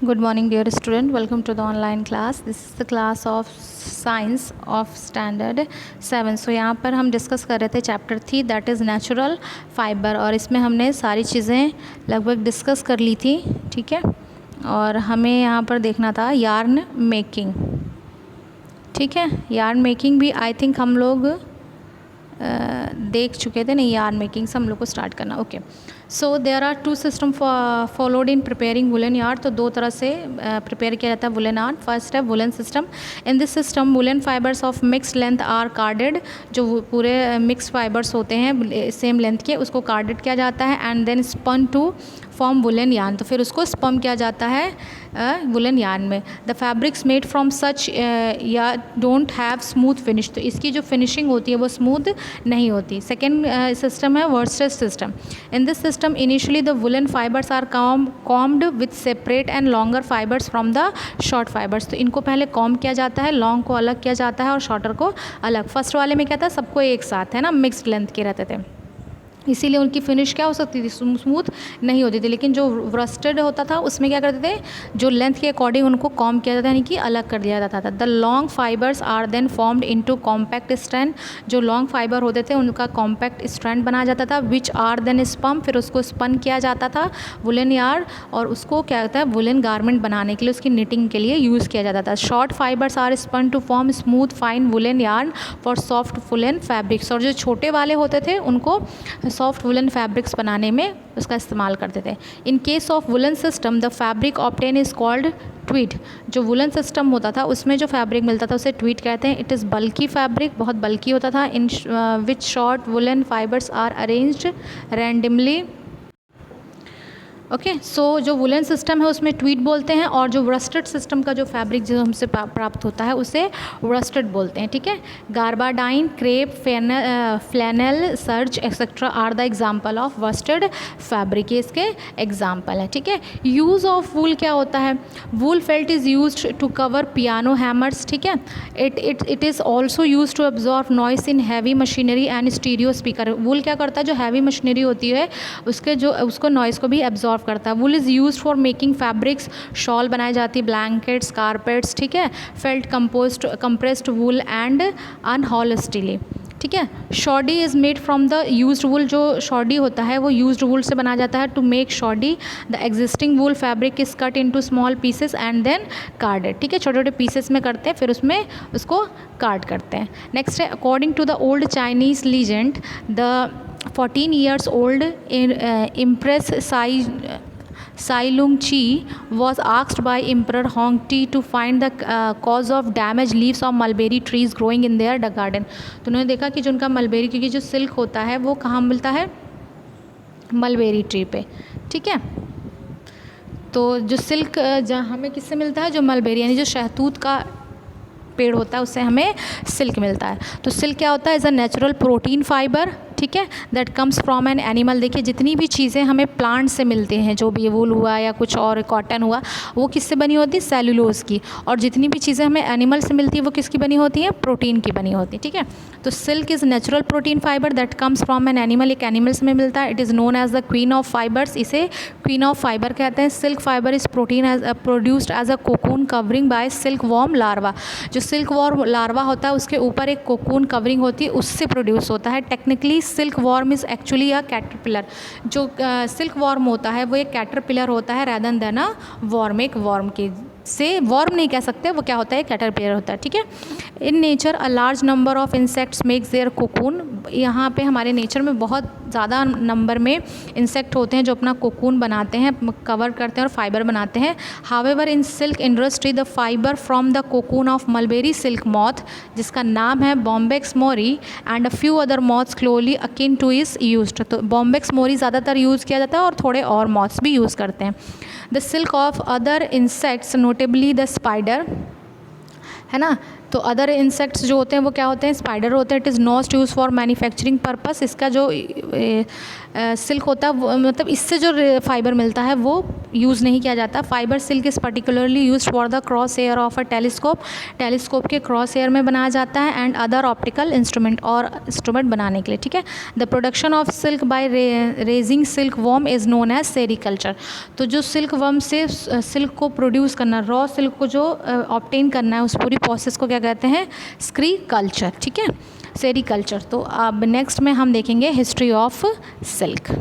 Good morning dear student, welcome to the online class. This is the class of science of standard 7. So यहाँ पर हम discuss कर रहे थे chapter 3 that is natural fibre, और इसमें हमने सारी चीज़ें लगभग डिस्कस कर ली थी, ठीक है। और हमें यहाँ पर देखना था यार्न मेकिंग, ठीक है। यार्न मेकिंग भी आई थिंक हम लोग देख चुके थे, नहीं यार्न मेकिंग से हम लोग को स्टार्ट करना। Okay, so there are two system followed in preparing woollen yarn. तो दो तरह से प्रिपेयर किया जाता है वुलन यार्न। फर्स्ट है woollen system. In this system woollen fibres of mixed length are carded. जो पूरे मिक्स फाइबर्स होते हैं सेम लेंथ के, उसको कार्डेड किया जाता है and then spun to form woollen yarn. तो फिर उसको स्पम किया जाता है वुलन यार्न में। The fabrics made from such या डोंट हैव स्मूथ फिनिश। तो इसकी जो फिनिशिंग होती है वो स्मूथ नहीं होती। सेकेंड सिस्टम है worsted system. In this system initially the woollen fibres are combed with separate and longer fibres from the short fibres. तो इनको पहले कॉम किया जाता है, लॉन्ग को अलग किया जाता है और शॉर्टर को अलग। फर्स्ट वाले में क्या था, सबको एक साथ है ना, मिक्स्ड लेंथ के रहते थे, इसीलिए उनकी फिनिश क्या हो सकती थी, स्मूथ नहीं होती थी। लेकिन जो रस्टेड होता था उसमें क्या करते थे, जो लेंथ के अकॉर्डिंग उनको कॉम किया जाता है, यानी कि अलग कर दिया जाता था। The long fibres are then formed into compact strand. जो लॉन्ग फाइबर होते थे उनका कॉम्पैक्ट स्ट्रैंड बनाया जाता था, विच आर देन स्पन। फिर उसको स्पन किया जाता था वुलन यार्न, और उसको क्या होता है वुलन गारमेंट बनाने के लिए, उसकी निटिंग के लिए यूज़ किया जाता था। Short fibres are spun to form smooth fine woollen yarn for soft woollen fabrics. और जो छोटे वाले होते थे उनको सॉफ्ट वुलन फैब्रिक्स बनाने में उसका इस्तेमाल करते थे। In case of woollen system the fabric obtain is called Tweed. जो वुलन सिस्टम होता था उसमें जो फैब्रिक मिलता था उसे ट्वीड कहते हैं। इट इज़ बल्की फैब्रिक, बहुत बल्की होता था। In which short woollen fibres are arranged randomly. Okay, so जो वुलन सिस्टम है उसमें ट्वीड बोलते हैं, और जो वस्टेड सिस्टम का जो फैब्रिक जो हमसे प्राप्त होता है उसे वस्टेड बोलते हैं, ठीक है। Gabardine, crepe, flannel, serge etcetera are the example of worsted fabric, ये इसके एग्जाम्पल है, ठीक है। यूज़ ऑफ वूल क्या होता है, wool felt is used to cover piano hammers, ठीक है। It is also used to absorb noise in heavy machinery and stereo speaker. Wool क्या करता है, जो हैवी मशीनरी होती है उसको नॉइस को भी एब्जॉर्व करता है। Wool is use for making fabrics, shawl बनाई जाती है, ब्लैंकेट्स, कारपेट्स, ठीक है। फेल्ट कंप्रेस्ड वूल एंड अनहॉलस्टिली, ठीक है। Shoddy is made from the used wool. जो शॉडी होता है वो यूज्ड वूल से बनाया जाता है। To make shoddy the existing wool fabric is cut into small pieces and then carded, ठीक है। छोटे छोटे पीसेस में करते हैं, फिर उसमें उसको कार्ड करते हैं। नेक्स्ट है according to the old Chinese legend the 14 years old Empress Sai Lung Chi was asked by Emperor Hong Ti to find the cause of damaged leaves of mulberry trees growing in their garden। तो उन्होंने देखा कि जो उनका mulberry, क्योंकि जो silk होता है वो कहाँ मिलता है, मलबेरी ट्री पे, ठीक है। तो जो सिल्क जहाँ हमें किससे मिलता है, जो मलबेरी यानी जो शहतूत का पेड़ होता है उससे हमें सिल्क मिलता है। तो सिल्क क्या होता है, is a natural protein fibre, ठीक है, that comes from an animal. देखिए जितनी भी चीज़ें हमें प्लांट से मिलते हैं, जो भी वूल हुआ या कुछ और कॉटन हुआ, वो किससे बनी होती है, सेलुलोज की। और जितनी भी चीज़ें हमें एनिमल से मिलती है वो किसकी बनी होती है, प्रोटीन की बनी होती है, ठीक है। तो silk is natural protein fibre that comes from an animal, एक एनिमल से मिलता है। It is known as the queen of fibres, इसे क्वीन ऑफ फाइबर कहते हैं। Silk fibre is protein as produced as a cocoon covering by silk worm larva. जो silk worm larva होता है उसके ऊपर एक कोकून कवरिंग होती है, उससे प्रोड्यूस होता है। Technically silk worm is actually a caterpillar. जो सिल्क वॉर्म होता है वो एक कैटरपिलर होता है रैदर देन अ वॉर्म। एक वॉर्म के से वॉर्म नहीं कह सकते, वो क्या होता है, कैटरपिलर होता है, ठीक है। In nature a large number of insects makes there cocoon. यहाँ पे हमारे नेचर में बहुत ज़्यादा नंबर में इंसेक्ट होते हैं जो अपना कोकून बनाते हैं, कवर करते हैं और फाइबर बनाते हैं। However in silk industry the fibre from the cocoon of mulberry silk moth, जिसका नाम है Bombyx Mori, and a few other moths closely akin two is used. तो बॉम्बेक्स मोरी ज़्यादातर यूज़ किया जाता है और थोड़े और मॉथ्स भी यूज़ करते हैं। The silk of other insects notably the spider, है ना। तो अदर इंसेक्ट्स जो होते हैं वो क्या होते हैं, स्पाइडर होते हैं। It is not use for manufacturing purpose. इसका जो सिल्क होता है मतलब इससे जो फाइबर मिलता है वो यूज़ नहीं किया जाता। Fibre silk is particularly use for the cross hair of a telescope, telescope के क्रॉस एयर में बनाया जाता है, एंड अदर ऑप्टिकल इंस्ट्रूमेंट और इंस्ट्रूमेंट बनाने के लिए, ठीक है। The production of silk by raising silk worm is known as sericulture. तो जो सिल्क वर्म से सिल्क को प्रोड्यूस करना, रॉ सिल्क को जो ऑब्टेन करना है, उस पूरी प्रोसेस को क्या कहते हैं, सेरीकल्चर, ठीक है, सेरीकल्चर। तो अब नेक्स्ट में हम देखेंगे हिस्ट्री ऑफ सिल्क।